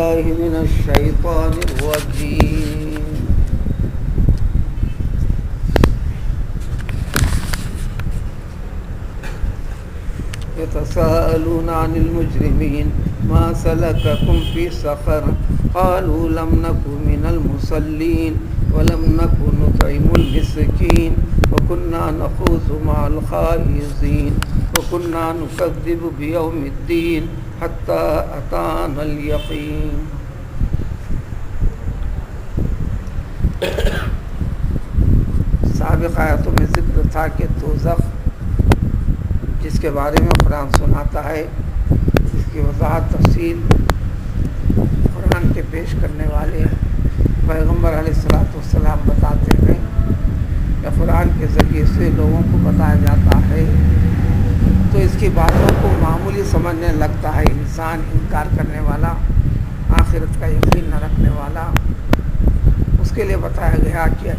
بالله من الشيطان الرجيم. يتساءلون عن المجرمين ما سلككم في سقر قالوا لم نكن من المصلين ولم نكن نطعم المسكين وكنا نخوض مع الخائضين وكنا نكذب بيوم الدين حتى أتانا اليقين. سابق آیتوں میں ذکر تھا کہ دوزخ جس کے بارے میں قرآن سناتا ہے، اس کی وضاحت تفصیل قرآن کے پیش کرنے والے پیغمبر علیہ السلام بتاتے ہیں یا قرآن کے ذریعے سے لوگوں کو بتایا جاتا ہے، تو اس کی باتوں کو معمولی سمجھنے لگتا ہے انسان، انکار کرنے والا، آخرت کا یقین نہ رکھنے والا. اس کے لیے بتایا گیا کہ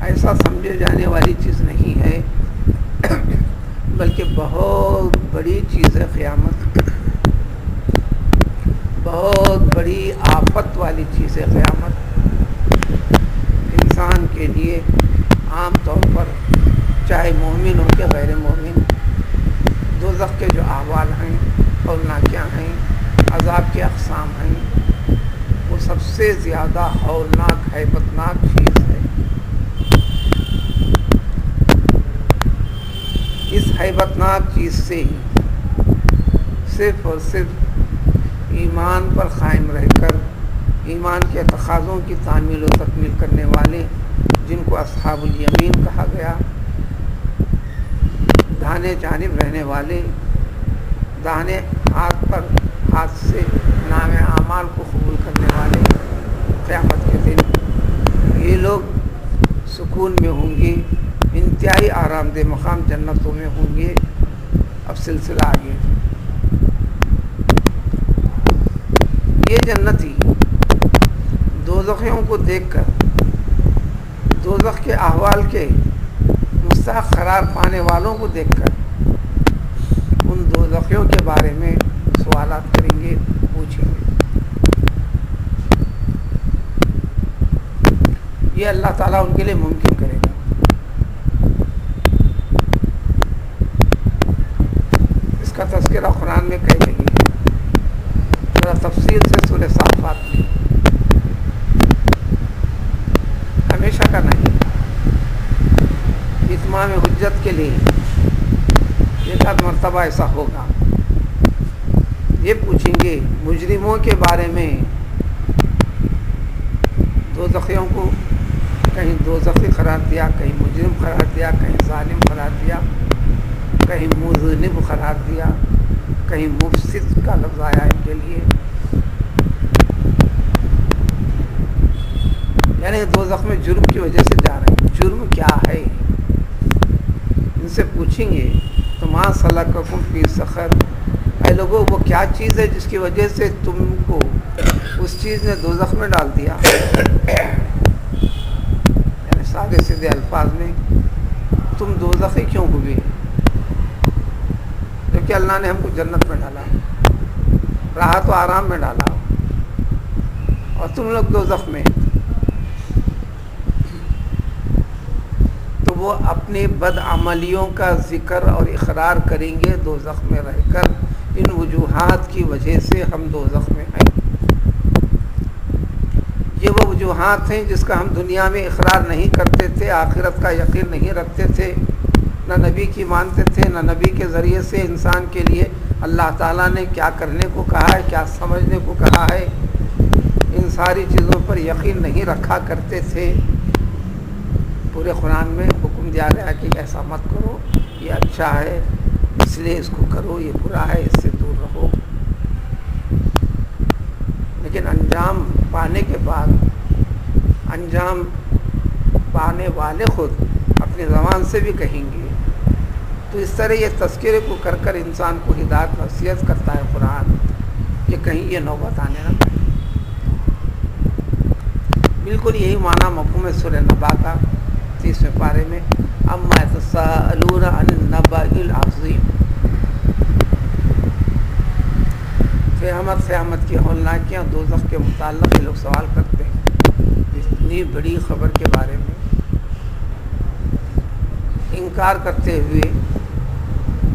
ایسا سمجھے جانے والی چیز نہیں ہے، بلکہ بہت بڑی چیز ہے قیامت، بہت بڑی آفت والی چیز ہے قیامت. انسان کے لیے عام طور پر چاہے مومن ہو کہ غیر مومن، دوزخ کے جو احوال ہیں، ہولناکیاں ہیں، عذاب کے اقسام ہیں، وہ سب سے زیادہ ہولناک، ہیبتناک چیز ہے. اس ہیبتناک چیز سے ہی صرف اور صرف ایمان پر قائم رہ کر ایمان کے تقاضوں کی تعمیل و تکمیل کرنے والے، جن کو اصحاب الیمین کہا گیا، داہنے جانب رہنے والے، داہنے ہاتھ سے نام اعمال کو قبول کرنے والے، قیامت کے دن یہ لوگ سکون میں ہوں گے، انتہائی آرام دہ مقام جنتوں میں ہوں گے. اب سلسلہ آگے. یہ جنتی دوزخیوں کو دیکھ کر دوزخ کے احوال کے مستحق قرار پانے والوں کو دیکھ کر ان دوزخیوں کے بارے میں سوالات کریں گے، پوچھیں گے. یہ اللہ تعالیٰ ان کے لیے ممکن کرے گا. اس کا تذکرہ قرآن میں کئی جگہ ہے، ذرا تفصیل سے سورہ صافات میں. ہمیشہ کا نہیں، اتمام حجت کے لیے ایک آدھ مرتبہ ایسا ہوگا. یہ پوچھیں گے مجرموں کے بارے میں، دوزخیوں کو کہیں دوزخی قرار دیا، کہیں مجرم قرار دیا، کہیں ظالم قرار دیا، کہیں مذنب قرار دیا، کہیں مفسد کا لفظ آیا ان کے لیے. یعنی دوزخ میں جرم کی وجہ سے جا رہے ہیں. جرم کیا ہے؟ ان سے پوچھیں گے تو ما سلککم فی سقر، اے لوگوں وہ کیا چیز ہے جس کی وجہ سے تم کو اس چیز نے دوزخ میں ڈال دیا. یعنی سادے سیدھے الفاظ میں تم دوزخی کیوں ہوئے؟ جبکہ اللہ نے ہم کو جنت میں ڈالا، راحت و آرام میں ڈالا، اور تم لوگ دوزخ میں. تو وہ اپنی بدعملیوں کا ذکر اور اقرار کریں گے دوزخ میں رہ کر، ان وجوہات کی وجہ سے ہم دوزخ میں ہیں. یہ وہ وجوہات ہیں جس کا ہم دنیا میں اقرار نہیں کرتے تھے، آخرت کا یقین نہیں رکھتے تھے، نہ نبی کی مانتے تھے، نہ نبی کے ذریعے سے انسان کے لیے اللہ تعالیٰ نے کیا کرنے کو کہا ہے، کیا سمجھنے کو کہا ہے، ان ساری چیزوں پر یقین نہیں رکھا کرتے تھے. پورے قرآن میں حکم دیا گیا کہ ایسا مت کرو، یہ اچھا ہے اس لیے اس کو کرو، یہ برا ہے اس سے دور رہو. لیکن انجام پانے کے بعد، انجام پانے والے خود اپنی زبان سے بھی کہیں گے. تو اس طرح یہ تذکرے کو کر کر انسان کو ہدایت نصیحت کرتا ہے قرآن کہ کہیں یہ نوبت آنے نہ پائے. بالکل یہی معنی مفہوم ہے سورہ نبا کا 30ویں پارے میں، اما یتساءلون عن النبأ العظیم. قیامت قیامت کی ہولناکیاں دوزخ کے متعلق یہ لوگ سوال کرتے ہیں، اتنی بڑی خبر کے بارے میں انکار کرتے ہوئے،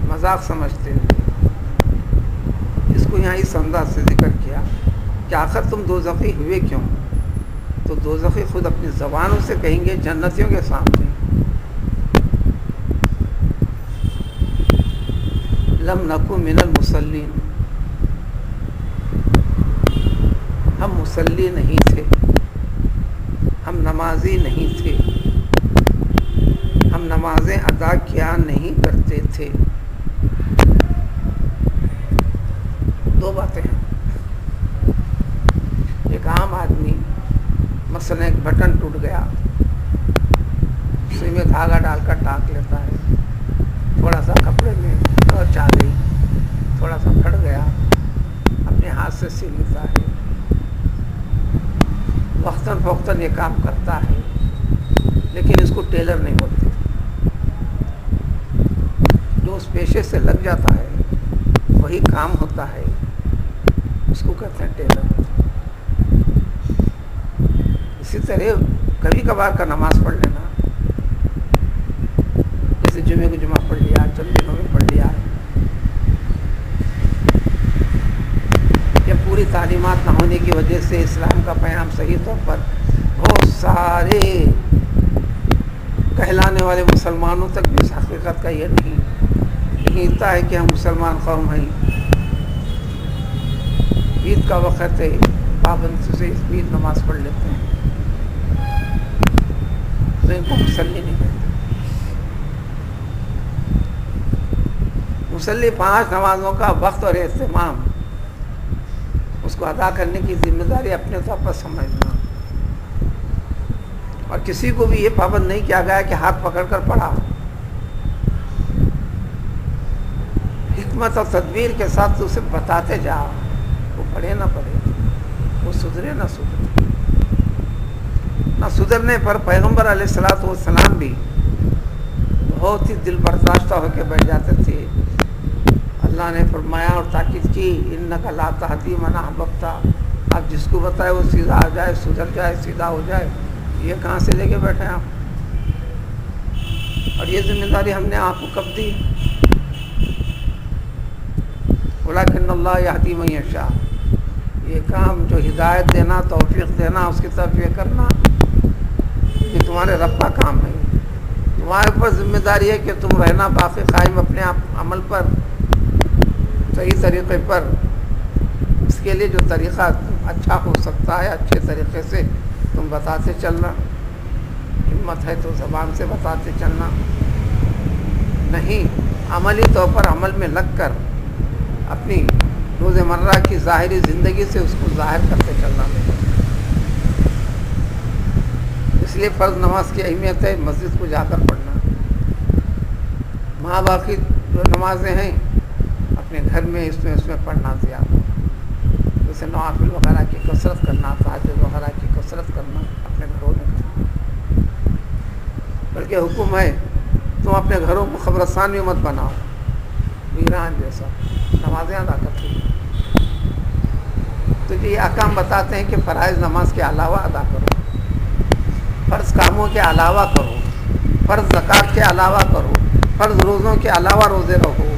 مذاق سمجھتے ہوئے اس کو یہاں اس انداز سے ذکر کیا کہ آخر تم دوزخی ہوئے کیوں؟ تو دوزخی خود اپنی زبانوں سے کہیں گے جنتیوں کے سامنے، لم نکو من المصلین، ہم مصلی نہیں تھے، ہم نمازی نہیں تھے، ہم نمازیں ادا کیا نہیں کرتے تھے۔ دو باتیں ہیں، ایک عام آدمی مثلا ایک بٹن ٹوٹ گیا، سوئی میں دھاگا ڈال کر ٹانک لیتا ہے، تھوڑا سا کپڑے میں کچ آ گئی، تھوڑا سا پھٹ گیا، اپنے ہاتھ سے سی لیتا ہے، وقتاً فوقتاً یہ کام کرتا ہے، لیکن اس کو ٹیلر نہیں بولتے۔ جو اس پیشے سے لگ جاتا ہے وہی کام ہوتا ہے، اس کو کہتے ہیں ٹیلر۔ اسی طرح کبھی کبھار کا نماز پڑھ لینا، جیسے جمعے کو جمعہ پڑھ لیا، چند دنوں میں پڑھ لیا، یا پوری تعلیمات نہ ہونے کی وجہ سے اسلام کا پیغام صحیح طور پر بہت سارے کہلانے والے مسلمانوں تک بھی اس حقیقت کا یہ نہیں اتنا ہے کہ ہم مسلمان قوم ہیں، عید کا وقت ہے، پابندی سے عید نماز پڑھ لیتے ہیں، تو ان کو مسلی نہیں کہتے۔ مسلی 5 نمازوں کا وقت اور اہتمام، اس کو ادا کرنے کی ذمہ داری اپنے طور پر سمجھنا، اور کسی کو بھی یہ پابند نہیں کیا گیا کہ ہاتھ پکڑ کر پڑھا، حکمت اور تدبیر کے ساتھ تو اسے بتاتے جا، وہ پڑھے نہ پڑھے، وہ سدھرے نہ سدھرے، نہ سدھرنے پر پیغمبر علیہ السلام بھی بہت ہی دل برداشتہ ہو کے بیٹھ جاتے تھے۔ اللہ نے فرمایا اور تاکید کی، انک لا تہدی من احببت، آپ جس کو بتائے وہ سیدھا آ جائے، سدھر جائے، سیدھا ہو جائے، یہ کہاں سے لے کے بیٹھے آپ؟ اور یہ ذمہ داری ہم نے آپ کو کب دی؟ ولکن اللہ یہدی من یشاء، یہ کام جو ہدایت دینا، توفیق دینا، اس کی طرف یہ کرنا، یہ تمہارے رب کا کام ہے۔ تمہارے اوپر ذمہ داری ہے کہ تم رہنا باقی قائم اپنے عمل پر، صحیح طریقے پر، اس کے لیے جو طریقہ اچھا ہو سکتا ہے اچھے طریقے سے تم بتاتے چلنا، ہمت ہے تو زبان سے بتاتے چلنا، نہیں عملی طور پر عمل میں لگ کر اپنی روزمرہ کی ظاہری زندگی سے اس کو ظاہر کرتے چلنا۔ اس لیے فرض نماز کی اہمیت ہے مسجد کو جا کر پڑھنا، ماں باقی جو نمازیں ہیں اپنے گھر میں اس میں پڑھنا زیادہ، جیسے نوافل وغیرہ کی کثرت کرنا، تہجد وغیرہ کی کثرت کرنا اپنے گھروں میں کرنا، بلکہ حکم ہے تم اپنے گھروں کو قبرستان میں مت بناؤ، ویران جیسا، نمازیں ادا کرتے ہیں۔ تو یہ احکام بتاتے ہیں کہ فرائض نماز کے علاوہ ادا کرو، فرض کاموں کے علاوہ کرو، فرض زکوٰۃ کے علاوہ کرو، فرض روزوں کے علاوہ روزے رہو۔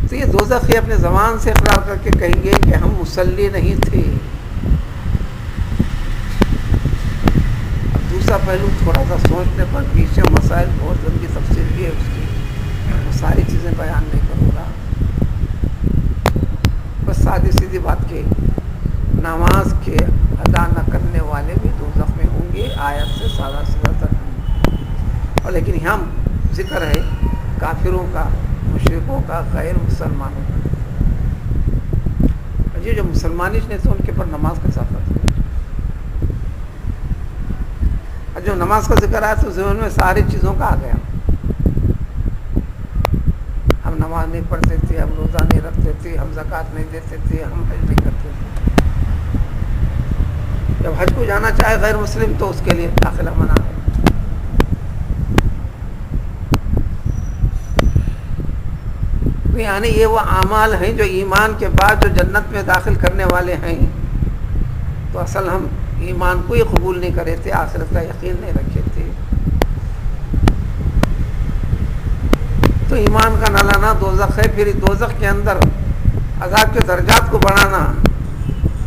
تو یہ دوزخی اپنے زبان سے اقرار کر کے کہیں گے کہ ہم مصلی نہیں تھے۔ اب دوسرا پہلو تھوڑا سا سوچنے پر پیچھے مسائل بہت لمبی تفصیل بھی ہے اس کی، وہ ساری چیزیں بیان نہیں کروں گا، بس سادی سیدھی بات کہ نماز کے ادا نہ کرنے والے بھی دوزخ میں ہوں گے، آیت سے سادہ سیدھا تک، اور لیکن یہاں ذکر ہے کافروں کا، مشرکوں کا، غیر مسلمانوں کا۔ یہ جو مسلمانش نے تو ان کے پر نماز کا فرض ہے، اور جو نماز کا ذکر آیا تو ذہن میں ساری چیزوں کا آ گیا، ہم نماز نہیں پڑھتے تھے، ہم روزہ نہیں رکھتے تھے، ہم زکوٰۃ نہیں دیتے تھے، ہم حج نہیں کرتے تھے۔ جب حج کو جانا چاہے غیر مسلم تو اس کے لیے داخلہ منع ہے۔ تو یعنی یہ وہ اعمال ہیں جو ایمان کے بعد جو جنت میں داخل کرنے والے ہیں. تو اصل ہم ایمان کو ہی قبول نہیں کرے تھے، آخرت کا یقین نہیں رکھے تھے. تو ایمان کا نہ لانا دوزخ ہے. پھر دوزخ کے اندر عذاب کے درجات کو بڑھانا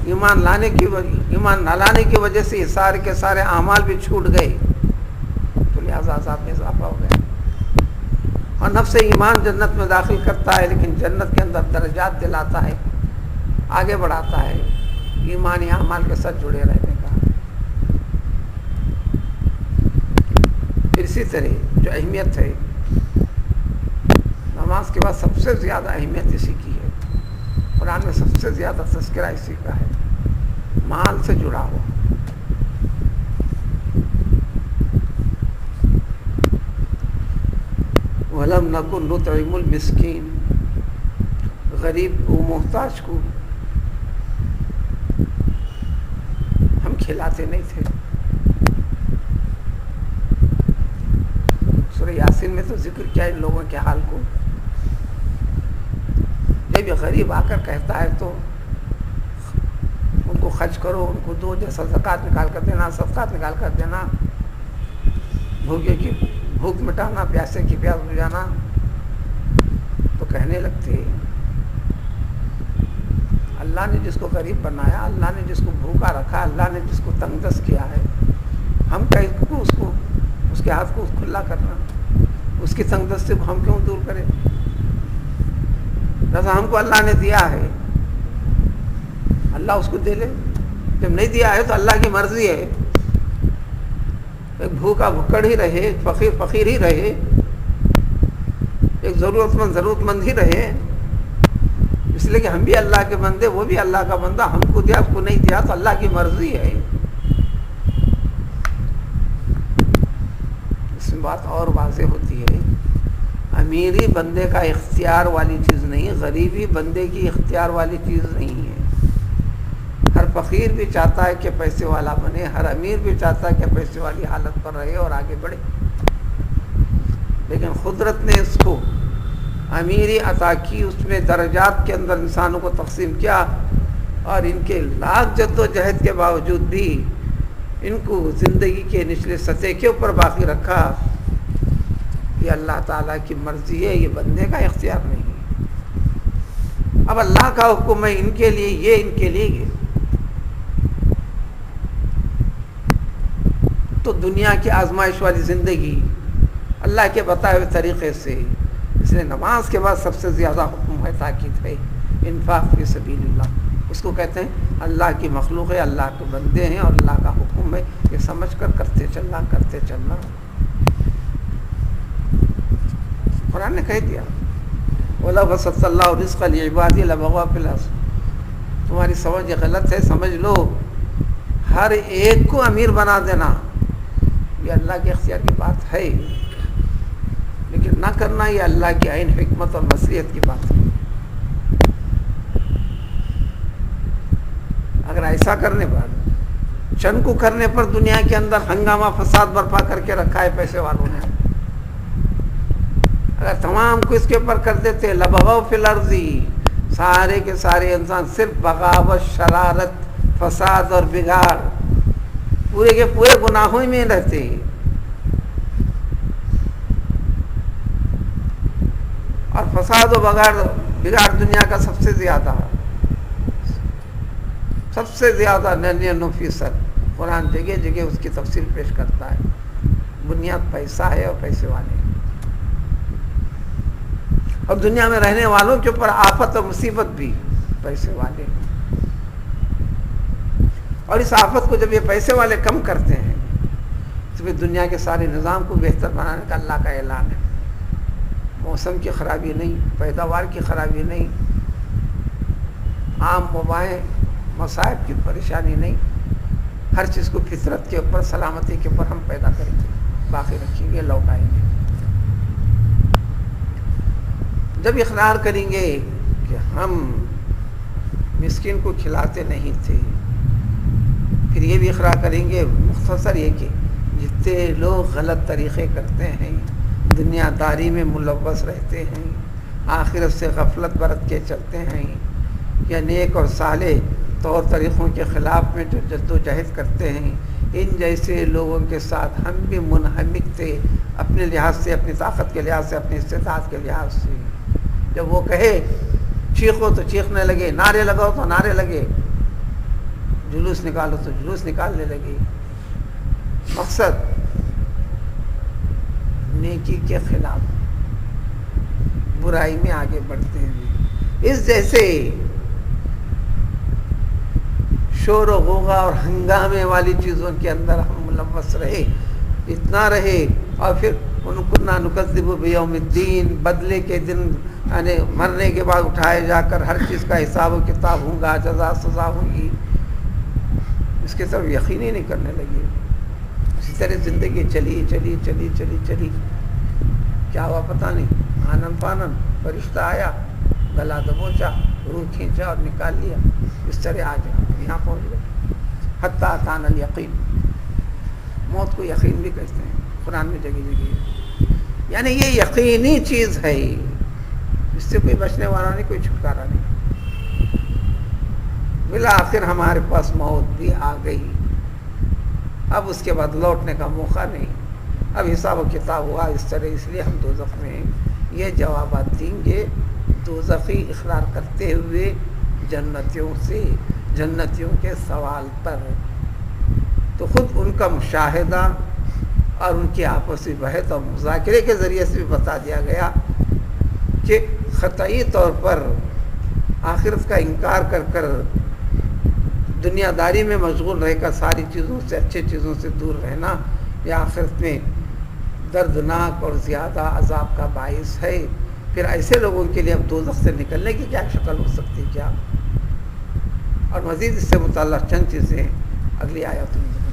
ایمان نہ لانے کی وجہ سے یہ سارے کے سارے اعمال بھی چھوٹ گئے، تو لہٰذا عذاب میں اضافہ ہو گیا. اور نفس ایمان جنت میں داخل کرتا ہے، لیکن جنت کے اندر درجات دلاتا ہے، آگے بڑھاتا ہے ایمانی اعمال کے ساتھ جڑے رہنے کا. پھر اسی طرح جو اہمیت ہے نماز کے بعد سب سے زیادہ اہمیت اسی کی ہے. قرآن میں سب سے زیادہ تذکرہ اسی کا ہے، مال سے جڑا ہوا. وَلَمْ نَكُنْ نُطْعِمُ الْمِسْكِينَ، غریب کو محتاج کو ہم کھلاتے نہیں تھے. سورہ یاسین میں تو ذکر کیا ان لوگوں کے حال کو. جب یہ غریب آ کر کہتا ہے تو ان کو خرچ کرو، ان کو دو، جیسا زکوٰۃ نکال کر دینا، صدقات نکال کر دینا، بھوکے کی بھوک مٹانا، پیاسے کی پیاس بجھانا. تو کہنے لگتے اللہ نے جس کو غریب بنایا، اللہ نے جس کو بھوکا رکھا، اللہ نے جس کو تنگ دست کیا ہے، ہم اس کے ہاتھ کو کھلا کرنا، اس کی تنگ دستی کو ہم کیوں دور کریں؟ جیسا ہم کو اللہ نے دیا ہے اللہ اس کو دے لے. جب نہیں دیا ہے تو اللہ کی مرضی ہے. ایک بھوکا بھکڑ ہی رہے، ایک فقیر فقیر ہی رہے، ایک ضرورت مند ہی رہے، اس لیے کہ ہم بھی اللہ کے بندے، وہ بھی اللہ کا بندہ. ہم کو دیا، اس کو نہیں دیا تو اللہ کی مرضی ہے. اس میں بات اور واضح ہوتی ہے، امیری بندے کا اختیار والی چیز نہیں، غریبی بندے کی اختیار والی چیز نہیں ہے. ہر فقیر بھی چاہتا ہے کہ پیسے والا بنے، ہر امیر بھی چاہتا ہے کہ پیسے والی حالت پر رہے اور آگے بڑھے. لیکن قدرت نے اس کو امیری عطا کی، اس میں درجات کے اندر انسانوں کو تقسیم کیا، اور ان کے لاکھ جد و جہد کے باوجود بھی ان کو زندگی کے نچلے سطح کے اوپر باقی رکھا. یہ اللہ تعالیٰ کی مرضی ہے، یہ بندے کا اختیار نہیں ہے. اب اللہ کا حکم ہے ان کے لیے یہ، ان کے لیے یہ. تو دنیا کی آزمائش والی زندگی اللہ کے بتائے ہوئے طریقے سے، اس لیے نماز کے بعد سب سے زیادہ حکم ہے، تاکید ہے انفاق فی سبیل اللہ. اس کو کہتے ہیں اللہ کی مخلوق ہے، اللہ کے بندے ہیں، اور اللہ کا حکم ہے یہ سمجھ کر کرتے چلنا. قرآن نے کہہ دیا وَلَوْ بَسَطَ اللَّهُ الرِّزْقَ لِعِبَادِهِ لَبَغَوْا فِي الْأَرْضِ. تمہاری سمجھ یہ غلط ہے، سمجھ لو ہر ایک کو امیر بنا دینا یہ اللہ کے اختیار کی بات ہے، لیکن نہ کرنا یہ اللہ کی عین حکمت اور مصلحت کی بات ہے. اگر ایسا کرنے پر، چند کو کرنے پر دنیا کے اندر ہنگامہ فساد برپا کر کے رکھا ہے پیسے والوں نے، اگر تمام کو اس کے اوپر کر دیتے لبغوا فی الارض، سارے کے سارے انسان صرف بغاوت، شرارت، فساد اور بگاڑ، پورے کے پورے گناہوں میں رہتے. اور فساد و بگاڑ دنیا کا سب سے زیادہ 99% قرآن جگہ جگہ اس کی تفصیل پیش کرتا ہے. بنیاد پیسہ ہے اور پیسے والے، اور دنیا میں رہنے والوں کے اوپر آفت اور مصیبت بھی پیسے والے. اور اس آفت کو جب یہ پیسے والے کم کرتے ہیں تو پھر دنیا کے سارے نظام کو بہتر بنانے کا اللہ کا اعلان ہے. موسم کی خرابی نہیں، پیداوار کی خرابی نہیں، عام وبائیں مصائب کی پریشانی نہیں، ہر چیز کو فطرت کے اوپر، سلامتی کے اوپر ہم پیدا کریں گے، باقی رکھیں گے، لوٹائیں گے. جب اقرار کریں گے کہ ہم مسکین کو کھلاتے نہیں تھے، پھر یہ بھی اقرار کریں گے مختصر یہ کہ جتنے لوگ غلط طریقے کرتے ہیں، دنیا داری میں ملوث رہتے ہیں، آخرت سے غفلت برت کے چلتے ہیں یا نیک اور صالح طور طریقوں کے خلاف میں جو جد و جہد کرتے ہیں، ان جیسے لوگوں کے ساتھ ہم بھی منہمک تھے، اپنے لحاظ سے، اپنی طاقت کے لحاظ سے، اپنی استطاعت کے لحاظ سے۔ جب وہ کہے چیخو تو چیخنے لگے، نعرے لگاؤ تو نعرے لگے، جلوس نکالو تو جلوس نکالنے لگے۔ مقصد نیکی کے خلاف، برائی میں آگے بڑھتے ہیں۔ اس جیسے شور و غوغا اور ہنگامے والی چیزوں کے اندر ہم ملوث رہے، اتنا رہے، اور پھر کنا نکذب بیوم الدین، بدلے کے دن، یعنی مرنے کے بعد اٹھائے جا کر ہر چیز کا حساب و کتاب ہوں گا، جزا سزا ہوگی، اس کے طرف یقین ہی نہیں کرنے لگے۔ اسی طرح زندگی چلی چلی چلی چلی چلی، کیا ہوا پتہ نہیں، آنن فانن فرشتہ آیا، گلا دبوچا، روح کھینچا اور نکال لیا، اس طرح آج یہاں پہنچ گئے۔ حتی اتانا الیقین، موت کو یقین بھی کہتے ہیں، قرآن میں جگہ جگہ ہے، یعنی یہ یقینی چیز ہے، اس سے کوئی بچنے والا نہیں، کوئی چھٹکارا نہیں۔ بالآخر ہمارے پاس موت بھی آ گئی، اب اس کے بعد لوٹنے کا موقع نہیں، اب حساب و کتاب ہوا اس طرح، اس لیے ہم دوزخ میں ہیں۔ یہ جوابات دیں گے دوزخی اقرار کرتے ہوئے جنتیوں سے، جنتیوں کے سوال پر۔ تو خود ان کا مشاہدہ اور ان کی آپسی بحث اور مذاکرے کے ذریعے سے بھی بتا دیا گیا کہ قطعی طور پر آخرت کا انکار کر کر دنیا داری میں مشغول رہ کر ساری چیزوں سے، اچھی چیزوں سے دور رہنا، یہ آخرت میں دردناک اور زیادہ عذاب کا باعث ہے۔ پھر ایسے لوگوں کے لیے اب دوزخ سے نکلنے کی کیا شکل ہو سکتی کیا؟ اور مزید اس سے متعلق چند چیزیں اگلی آیتوں میں